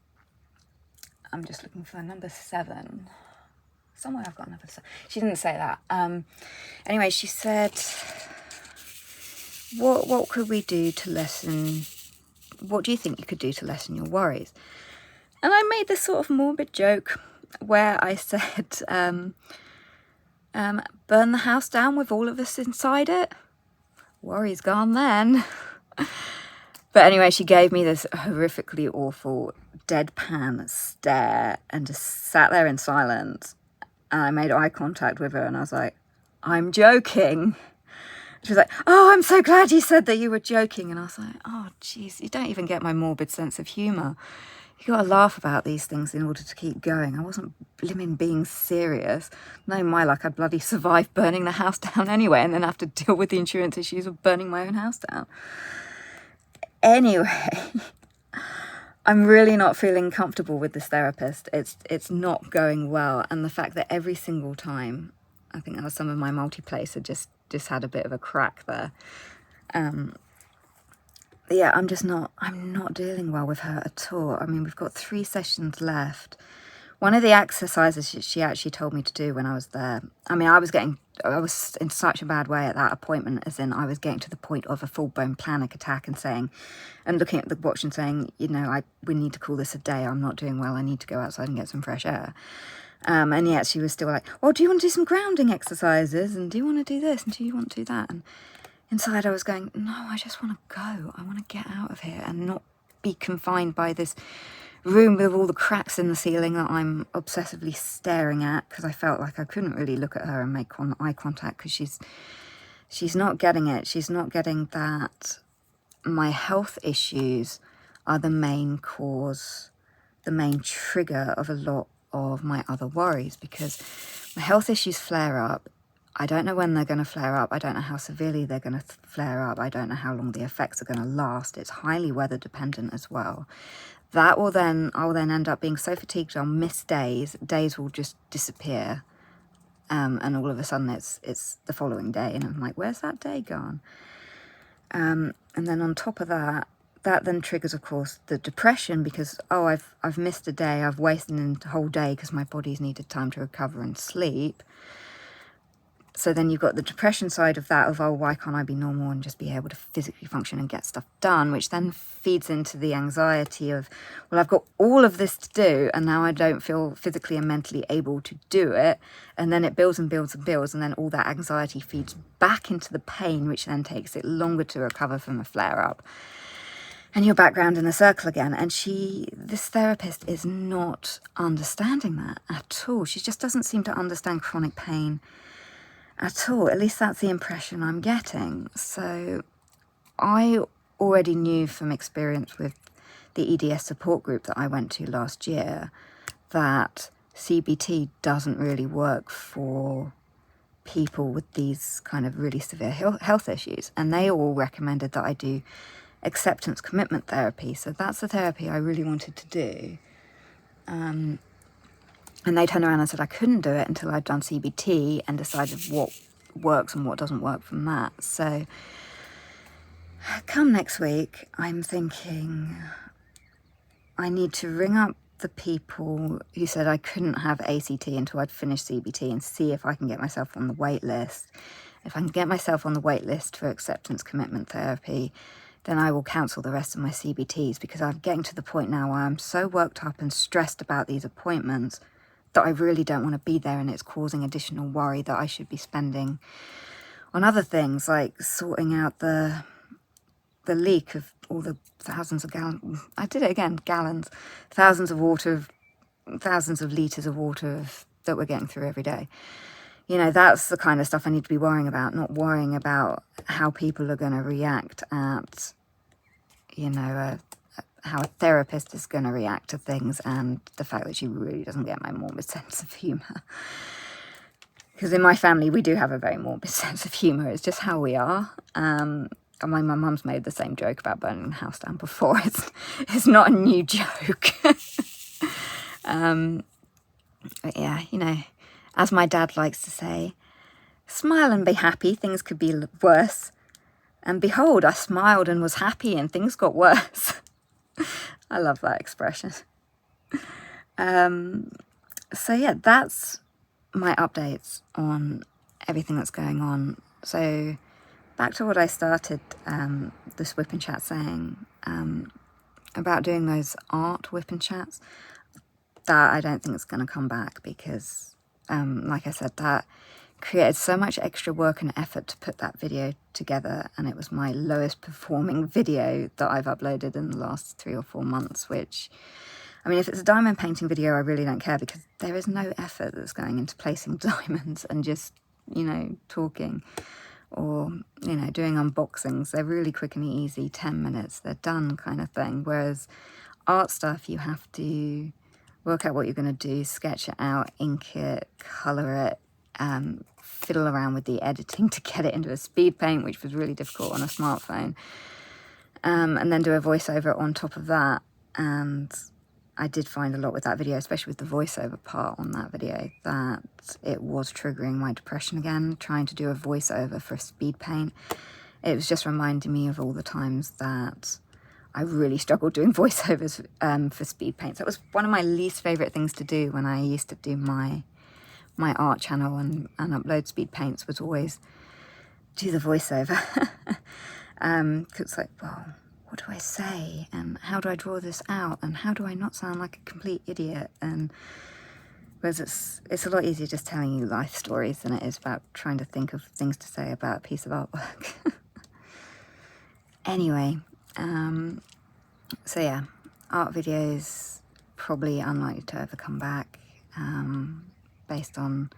Speaker 1: just looking for number 7. Somewhere I've got number 7. She didn't say that. Anyway, she said, what could we do to lessen, what do you think you could do to lessen your worries? And I made this sort of morbid joke where I said, burn the house down with all of us inside it. Worry's gone then. But anyway, she gave me this horrifically awful deadpan stare and just sat there in silence. And I made eye contact with her and I was like, I'm joking. She was like, oh, I'm so glad you said that you were joking. And I was like, oh, geez, you don't even get my morbid sense of humour. You got to laugh about these things in order to keep going. I wasn't blimmin' being serious. No, my luck, I'd bloody survive burning the house down anyway and then have to deal with the insurance issues of burning my own house down. Anyway, I'm really not feeling comfortable with this therapist. It's not going well. And the fact that every single time, I think that was some of my multiplays had just had a bit of a crack there. Yeah, I'm not dealing well with her at all. I mean, we've got 3 sessions left. One of the exercises she actually told me to do when I was there, I mean, I was in such a bad way at that appointment, as in I was getting to the point of a full-blown panic attack and looking at the watch and saying, you know, we need to call this a day. I'm not doing well. I need to go outside and get some fresh air. And yet she was still like, well, do you want to do some grounding exercises? And do you want to do this? And do you want to do that? And inside I was going, no, I just want to go. I want to get out of here and not be confined by this room with all the cracks in the ceiling that I'm obsessively staring at, because I felt like I couldn't really look at her and make eye contact because she's not getting it. She's not getting that my health issues are the main cause the main trigger of a lot of my other worries, because my health issues flare up. I don't know when they're going to flare up. I don't know how severely they're going to flare up. I don't know how long the effects are going to last. It's highly weather dependent as well. I'll then end up being so fatigued I'll miss days. Days will just disappear. And all of a sudden it's the following day, and I'm like, where's that day gone? And then on top of that then triggers, of course, the depression, because, oh, I've missed a day, I've wasted a whole day because my body's needed time to recover and sleep. So then you've got the depression side of that, of, oh, why can't I be normal and just be able to physically function and get stuff done, which then feeds into the anxiety of, well, I've got all of this to do and now I don't feel physically and mentally able to do it. And then it builds and builds and builds, and then all that anxiety feeds back into the pain, which then takes it longer to recover from a flare-up. And you're back round in a circle again. And this therapist is not understanding that at all. She just doesn't seem to understand chronic pain at all. At least that's the impression I'm getting. So I already knew from experience with the EDS support group that I went to last year that CBT doesn't really work for people with these kind of really severe health issues. And they all recommended that I do acceptance commitment therapy. So that's the therapy I really wanted to do. And they turned around and said I couldn't do it until I'd done CBT and decided what works and what doesn't work from that. So come next week, I'm thinking I need to ring up the people who said I couldn't have ACT until I'd finished CBT and see if I can get myself on the wait list. If I can get myself on the wait list for acceptance commitment therapy, then I will cancel the rest of my CBTs, because I'm getting to the point now where I'm so worked up and stressed about these appointments that I really don't want to be there, and it's causing additional worry that I should be spending on other things, like sorting out the leak of all the thousands of gallons. I did it again, gallons. Thousands of water, thousands of litres of water that we're getting through every day. You know, that's the kind of stuff I need to be worrying about, not worrying about how people are going to react at, you know, how a therapist is going to react to things, and the fact that she really doesn't get my morbid sense of humour. Because in my family, we do have a very morbid sense of humour. It's just how we are. And my mum's made the same joke about burning the house down before. It's not a new joke. But yeah, you know, as my dad likes to say, smile and be happy, things could be worse. And behold, I smiled and was happy and things got worse. I love that expression. So yeah, that's my updates on everything that's going on. So back to what I started this WIP and chat saying about doing those art WIP and chats. That I don't think it's going to come back, because like I said, that created so much extra work and effort to put that video together, and it was my lowest performing video that I've uploaded in the last 3 or 4 months, which, I mean, if it's a diamond painting video, I really don't care, because there is no effort that's going into placing diamonds and just, you know, talking or, you know, doing unboxings. They're really quick and easy, 10 minutes, they're done kind of thing. Whereas art stuff, you have to work out what you're going to do, sketch it out, ink it, colour it, fiddle around with the editing to get it into a speed paint, which was really difficult on a smartphone, and then do a voiceover on top of that. And I did find a lot with that video, especially with the voiceover part on that video, that it was triggering my depression again, trying to do a voiceover for a speed paint. It was just reminding me of all the times that I really struggled doing voiceovers for speed paints. That was one of my least favourite things to do when I used to do my art channel and upload speed paints, was always do the voiceover. Cause it's like, well, what do I say? And how do I draw this out? And how do I not sound like a complete idiot? And whereas it's a lot easier just telling you life stories than it is about trying to think of things to say about a piece of artwork. Anyway, so yeah, art videos probably unlikely to ever come back, based on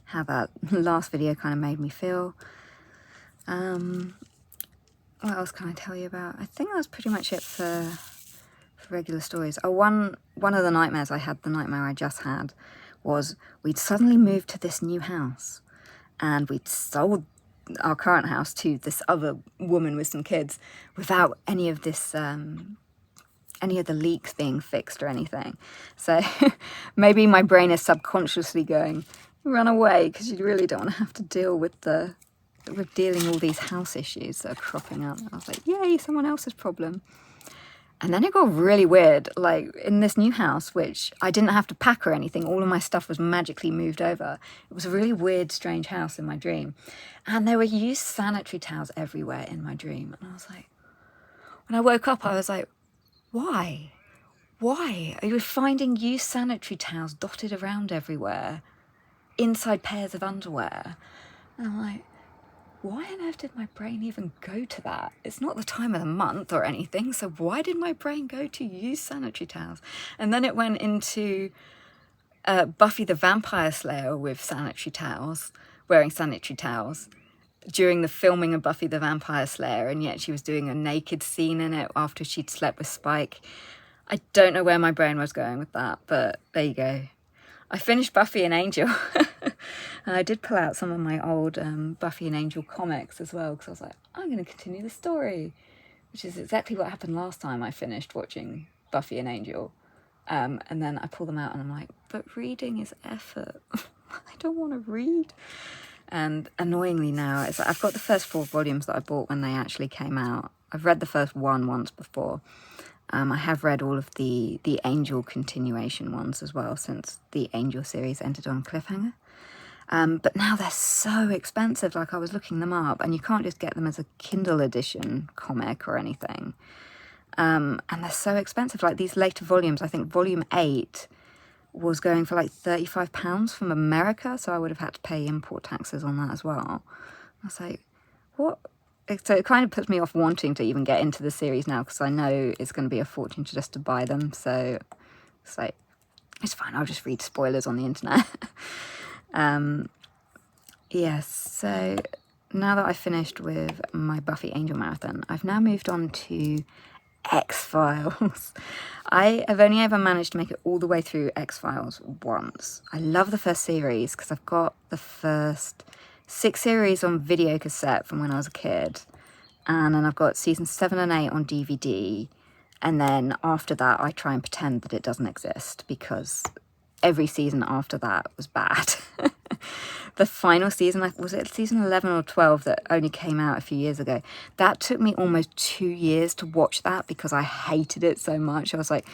Speaker 1: how that last video kind of made me feel. What else can I tell you about? I think that's pretty much it for regular stories. Oh, one of the nightmares I had, the nightmare I just had, was we'd suddenly moved to this new house and we'd sold our current house to this other woman with some kids without any of this, any of the leaks being fixed or anything. So maybe my brain is subconsciously going, run away, because you really don't want to have to deal with dealing all these house issues that are cropping up. I was like, yay, someone else's problem. And then it got really weird, like in this new house, which I didn't have to pack or anything. All of my stuff was magically moved over. It was a really weird, strange house in my dream. And there were used sanitary towels everywhere in my dream. And I was like, when I woke up, I was like, why? Why are you finding used sanitary towels dotted around everywhere inside pairs of underwear? And I'm like, why on earth did my brain even go to that? It's not the time of the month or anything, so why did my brain go to use sanitary towels? And then it went into Buffy the Vampire Slayer with sanitary towels, wearing sanitary towels during the filming of Buffy the Vampire Slayer, and yet she was doing a naked scene in it after she'd slept with Spike. I don't know where my brain was going with that, but there you go. I finished Buffy and Angel. And I did pull out some of my old Buffy and Angel comics as well, because I was like, I'm going to continue the story, which is exactly what happened last time I finished watching Buffy and Angel. And then I pull them out and I'm like, but reading is effort. I don't want to read. And annoyingly now, I've got the first 4 volumes that I bought when they actually came out. I've read the first one once before. I have read all of the Angel continuation ones as well, since the Angel series ended on cliffhanger. But now they're so expensive. Like, I was looking them up, and you can't just get them as a Kindle edition comic or anything. And they're so expensive. Like, these later volumes, I think volume 8 was going for like £35 from America, so I would have had to pay import taxes on that as well. I was like, what? So it kind of puts me off wanting to even get into the series now, because I know it's going to be a fortune just to buy them. So it's like, it's fine, I'll just read spoilers on the internet. Yes, so now that I've finished with my Buffy Angel marathon, I've now moved on to X-Files. I have only ever managed to make it all the way through X-Files once. I love the first series because I've got the first 6 series on video cassette from when I was a kid, and then I've got seasons 7 and 8 on DVD, and then after that I try and pretend that it doesn't exist, because every season after that was bad. The final season, like, was it season 11 or 12 that only came out a few years ago? That took me almost 2 years to watch that because I hated it so much. I was like,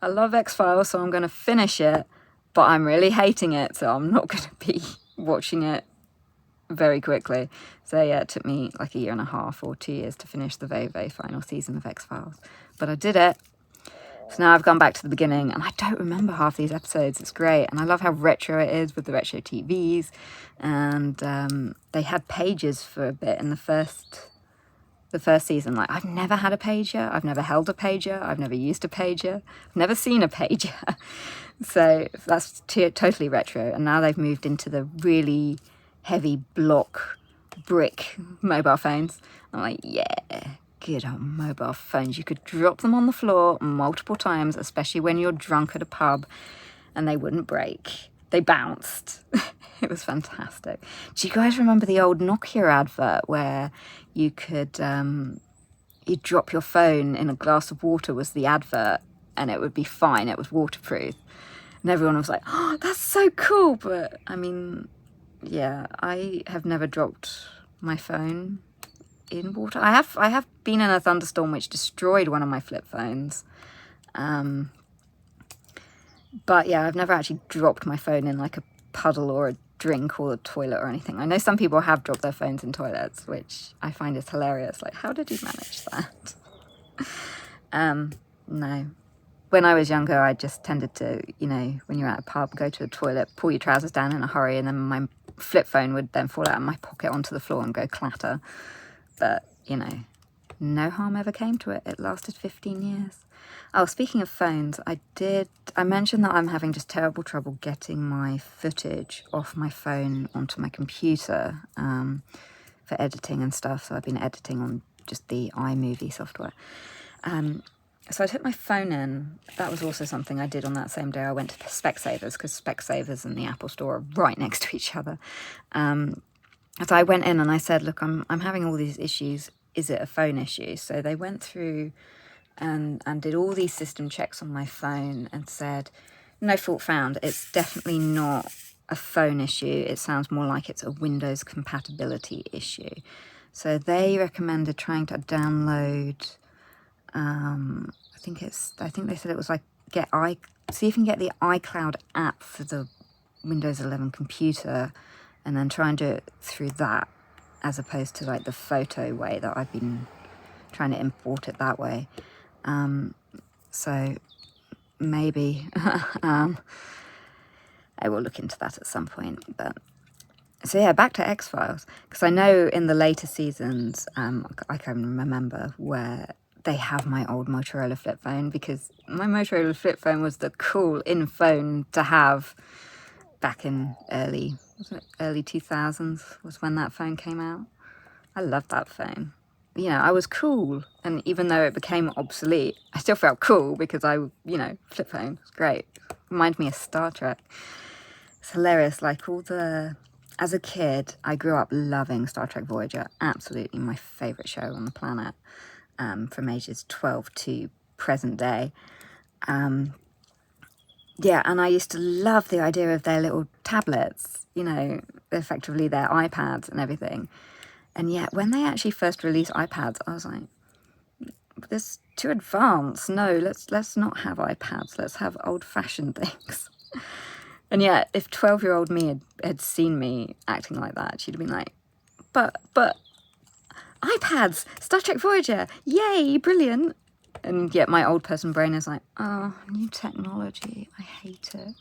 Speaker 1: I love X-Files, so I'm going to finish it, but I'm really hating it, so I'm not going to be watching it very quickly. So yeah, it took me like 1.5 years or 2 years to finish the very, very final season of X-Files. But I did it. So now I've gone back to the beginning, and I don't remember half these episodes. It's great, and I love how retro it is with the retro TVs. And they had pages for a bit in the first season. Like, I've never had a pager, I've never held a pager, I've never used a pager, I've never seen a pager. So that's totally retro. And now they've moved into the really heavy block brick mobile phones. I'm like, yeah, good old mobile phones. You could drop them on the floor multiple times, especially when you're drunk at a pub, and they wouldn't break. They bounced. It was fantastic. Do you guys remember the old Nokia advert where you could you'd drop your phone in a glass of water, was the advert, and it would be fine, it was waterproof, and everyone was like, oh, that's so cool. But I mean, yeah, I have never dropped my phone in water. I have been in a thunderstorm which destroyed one of my flip phones, but yeah, I've never actually dropped my phone in like a puddle or a drink or a toilet or anything. I know some people have dropped their phones in toilets, which I find is hilarious. Like, how did you manage that? No. When I was younger, I just tended to, you know, when you're at a pub, go to a toilet, pull your trousers down in a hurry, and then my flip phone would then fall out of my pocket onto the floor and go clatter. But, you know, no harm ever came to it. It lasted 15 years. Oh, speaking of phones, I mentioned that I'm having just terrible trouble getting my footage off my phone onto my computer for editing and stuff. So I've been editing on just the iMovie software. So I took my phone in. That was also something I did on that same day. I went to Specsavers, because Specsavers and the Apple Store are right next to each other. So I went in and I said, look, I'm having all these issues. Is it a phone issue? So they went through and did all these system checks on my phone and said, no fault found. It's definitely not a phone issue. It sounds more like it's a Windows compatibility issue. So they recommended trying to download, I think they said it was like see if you can get the iCloud app for the Windows 11 computer and then try and do it through that, as opposed to like the photo way that I've been trying to import it that way. So maybe I will look into that at some point. But so yeah, back to X-Files, because I know in the later seasons, I can remember where they have my old Motorola flip phone, because my Motorola flip phone was the cool in phone to have back in early 2000s was when that phone came out. I loved that phone. You know, I was cool, and even though it became obsolete, I still felt cool because flip phone was great. Reminded me of Star Trek. It's hilarious, like as a kid, I grew up loving Star Trek Voyager, absolutely my favourite show on the planet, from ages 12 to present day. Yeah, and I used to love the idea of their little tablets, effectively their iPads and everything. And yet, when they actually first released iPads, I was like, this is too advanced. No, let's not have iPads. Let's have old-fashioned things. And yet, if 12-year-old me had seen me acting like that, she'd have been like, but iPads, Star Trek Voyager, yay, brilliant. And yet my old person brain is like, oh, new technology, I hate it.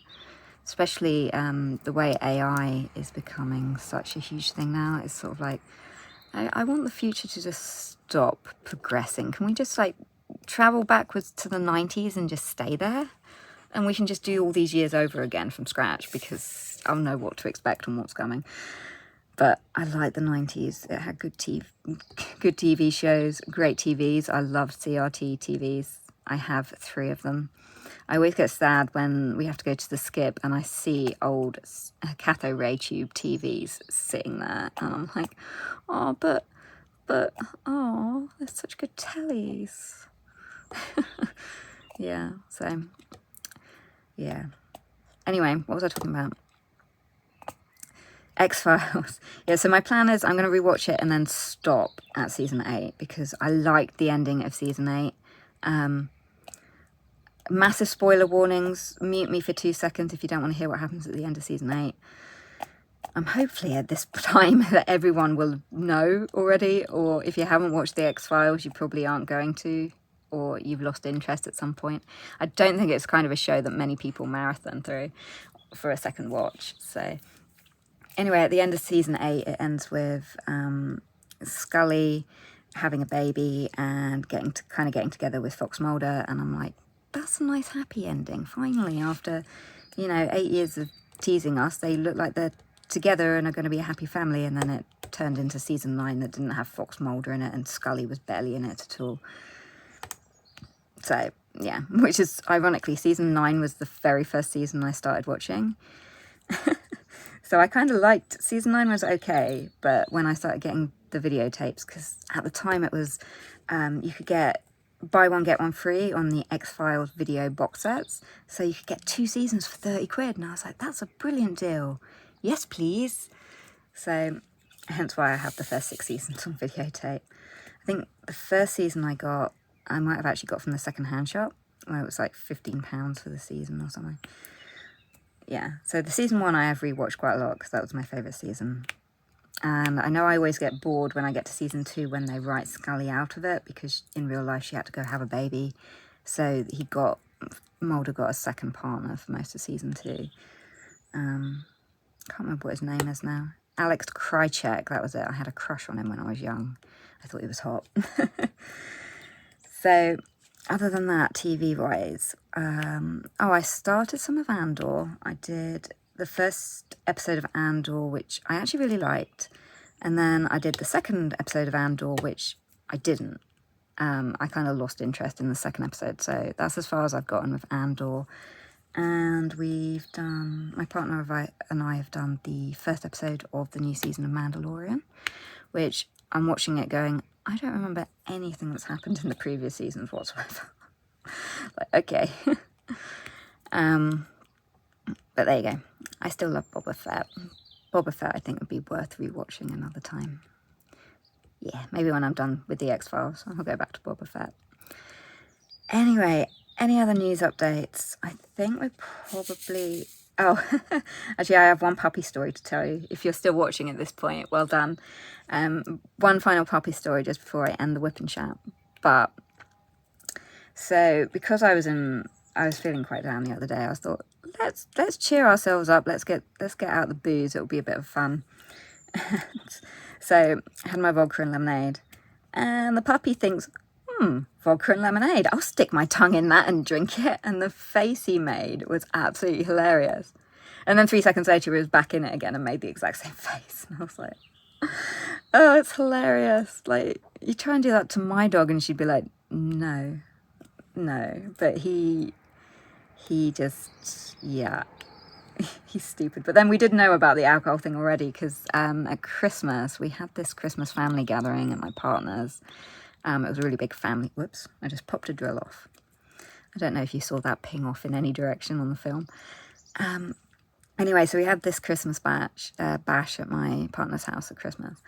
Speaker 1: Especially the way AI is becoming such a huge thing now. It's sort of like, I want the future to just stop progressing. Can we just like travel backwards to the 90s and just stay there? And we can just do all these years over again from scratch, because I'll know what to expect and what's coming. But I like the 90s. It had good TV shows, great TVs. I love CRT TVs. I have 3 of them. I always get sad when we have to go to the skip and I see old cathode ray tube TVs sitting there. And I'm like, oh, but, oh, they're such good tellies. Yeah, so, yeah. Anyway, what was I talking about? X-Files. Yeah, so my plan is I'm going to rewatch it and then stop at season 8, because I liked the ending of season 8. Massive spoiler warnings. Mute me for 2 seconds if you don't want to hear what happens at the end of season 8. Hopefully at this time that everyone will know already, or if you haven't watched the X-Files, you probably aren't going to, or you've lost interest at some point. I don't think it's kind of a show that many people marathon through for a second watch. So anyway, at the end of season 8, it ends with Scully having a baby and getting together with Fox Mulder, and I'm like, that's a nice happy ending. Finally, after 8 years of teasing us, they look like they're together and are going to be a happy family. And then it turned into season 9 that didn't have Fox Mulder in it, and Scully was barely in it at all. So yeah, which is ironically, season 9 was the very first season I started watching. So I kind of liked, season 9 was okay, but when I started getting the videotapes, because at the time it was, you could get buy one, get one free on the X-Files video box sets. So you could get 2 seasons for 30 quid. And I was like, that's a brilliant deal. Yes, please. So hence why I have the first 6 seasons on videotape. I think the first season I might have actually got from the second-hand shop, where it was like £15 for the season or something. Yeah, so the season 1 I have rewatched quite a lot, because that was my favourite season. And I know I always get bored when I get to season 2 when they write Scully out of it, because in real life she had to go have a baby. So Mulder got a second partner for most of season 2. Can't remember what his name is now. Alex Krycek, that was it. I had a crush on him when I was young. I thought he was hot. So other than that, TV-wise, I started some of Andor. I did the first episode of Andor, which I actually really liked. And then I did the second episode of Andor, which I didn't. I kind of lost interest in the second episode. So that's as far as I've gotten with Andor. And we've done, my partner and I have done the first episode of the new season of Mandalorian, which I'm watching it going, I don't remember anything that's happened in the previous seasons whatsoever. Like, okay. But there you go. I still love Boba Fett. Boba Fett, I think, would be worth rewatching another time. Yeah, maybe when I'm done with the X-Files, I'll go back to Boba Fett. Anyway, any other news updates? I think we're probably... Oh, actually, I have one puppy story to tell you. If you're still watching at this point, well done. One final puppy story just before I end the whip and chat. But, so, because I was feeling quite down the other day, I thought, let's cheer ourselves up. Let's get out the booze. It'll be a bit of fun. So I had my vodka and lemonade, and the puppy thinks, vodka and lemonade. I'll stick my tongue in that and drink it. And the face he made was absolutely hilarious. And then 3 seconds later, he was back in it again and made the exact same face. And I was like, oh, it's hilarious. Like, you try and do that to my dog, and she'd be like, no. But he just, yeah, he's stupid. But then we did know about the alcohol thing already, because at Christmas, we had this Christmas family gathering at my partner's. It was a really big family. Whoops, I just popped a drill off. I don't know if you saw that ping off in any direction on the film. Anyway, so we had this Christmas bash at my partner's house at Christmas.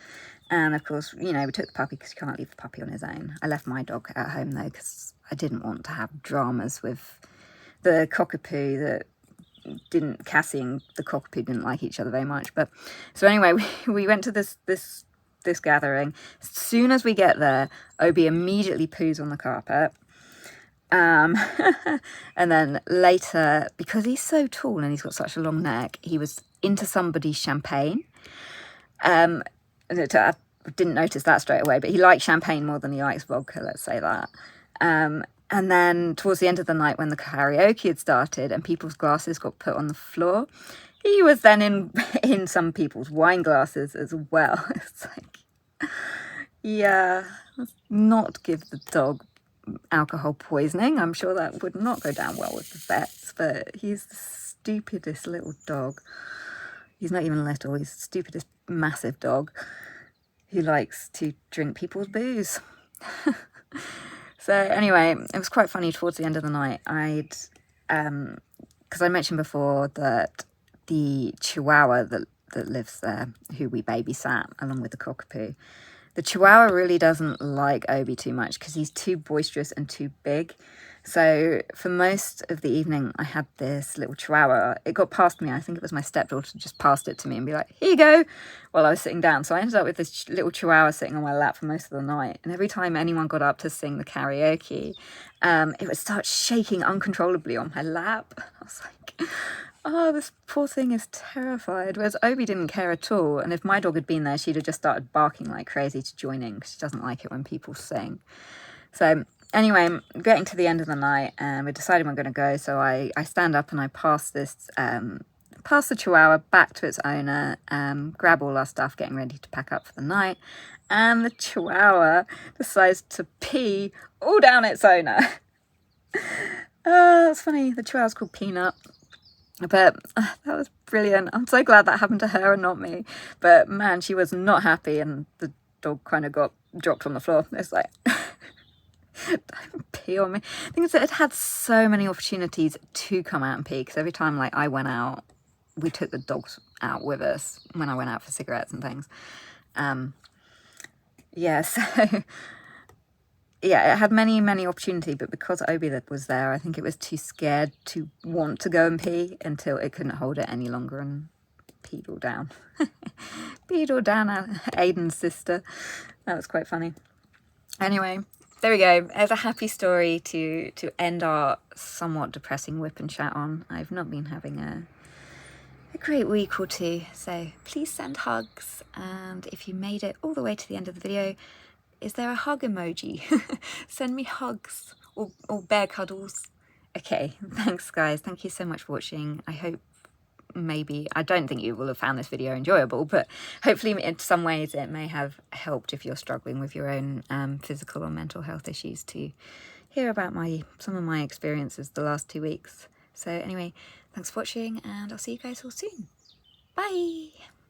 Speaker 1: And of course, you know, we took the puppy because you can't leave the puppy on his own. I left my dog at home though, because I didn't want to have dramas with the cockapoo that Cassie and the cockapoo didn't like each other very much. But so anyway, we went to this gathering. As soon as we get there, Obi immediately poos on the carpet. And then later, because he's so tall and he's got such a long neck, he was into somebody's champagne. I didn't notice that straight away, but he likes champagne more than he likes vodka, let's say that. And then towards the end of the night, when the karaoke had started and people's glasses got put on the floor, he was then in some people's wine glasses as well. It's like, yeah, let's not give the dog alcohol poisoning. I'm sure that would not go down well with the vets, but he's the stupidest little dog. He's not even little, he's the stupidest massive dog who likes to drink people's booze. So anyway, it was quite funny towards the end of the night. Because I mentioned before that the Chihuahua that lives there, who we babysat along with the cockapoo, the Chihuahua really doesn't like Obi too much because he's too boisterous and too big. So for most of the evening, I had this little Chihuahua. It got past me. I think it was my stepdaughter just passed it to me and be like, here you go, while I was sitting down. So I ended up with this little Chihuahua sitting on my lap for most of the night. And every time anyone got up to sing the karaoke, it would start shaking uncontrollably on my lap. I was like, oh, this poor thing is terrified. Whereas Obi didn't care at all. And if my dog had been there, she'd have just started barking like crazy to join in because she doesn't like it when people sing. So anyway, getting to the end of the night, and we decided we're going to go. So I stand up and I pass the Chihuahua back to its owner, grab all our stuff, getting ready to pack up for the night. And the Chihuahua decides to pee all down its owner. That's funny. The Chihuahua's called Peanut. But that was brilliant. I'm so glad that happened to her and not me. But man, she was not happy, and the dog kind of got dropped on the floor. It's like, don't pee on me. I think it had so many opportunities to come out and pee, because every time like I went out, we took the dogs out with us when I went out for cigarettes and things. Yeah, so yeah, it had many opportunities, but because Obi was there, I think it was too scared to want to go and pee until it couldn't hold it any longer and peed all down. Peed all down Aiden's sister. That was quite funny. Anyway, there we go. There's a happy story to end our somewhat depressing whip and chat on. I've not been having a great week or two, so please send hugs. And if you made it all the way to the end of the video, is there a hug emoji? Send me hugs or bear cuddles. Okay, thanks guys. Thank you so much for watching. I hope maybe, I don't think you will have found this video enjoyable, but hopefully in some ways it may have helped if you're struggling with your own physical or mental health issues, to hear about some of my experiences the last 2 weeks. So anyway, thanks for watching, and I'll see you guys all soon. Bye!